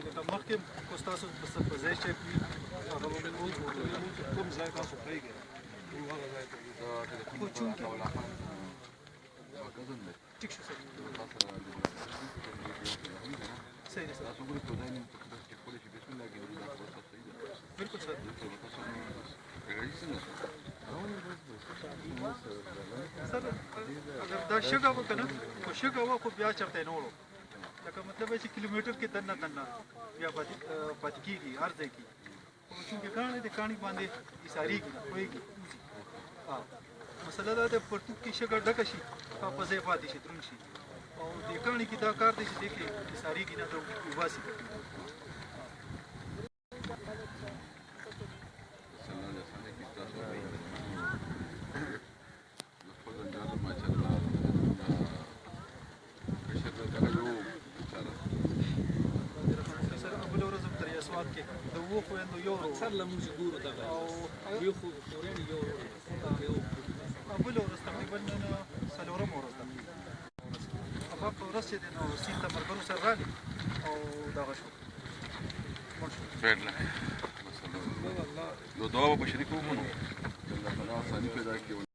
لکه مخکې خو ستاسو په ځای چک وي هغه به مو کوم ځای تاسو پرېږدئ هغه ځای ته خو چونکې ټیک شو سر صحیح ده سر بالکل سر سر اگر دا شګه وه که نه خو شګه وه خو بیا چېرته یې نه وړو لکه مطلب چې کیلومیټر کې دننه بیا پاتې کېږي هر ځای کې خو چونکې کاڼی د کاڼي باندې ایسارېږي نه پوهېږي مسله دا ده پرتوګ کې شګه ډکه شي په ځای پاتې شي دروند شي او دې کاڼي کې دا کار دی چې دې کې ایسارېږي نه وباسي د اوو خویندو یو ورور اکثر له موږ ګورو دغه یو خو کورنۍ یو ورور بله ورځ تقریبا نن څلورمه ورځ ده هغه په ورځ چې دی نو سیند ته ملګرو سره راغلي او دغه شو مړ شو یو دعا به په شریک ومنو الله تعالی آساني پیدا کړي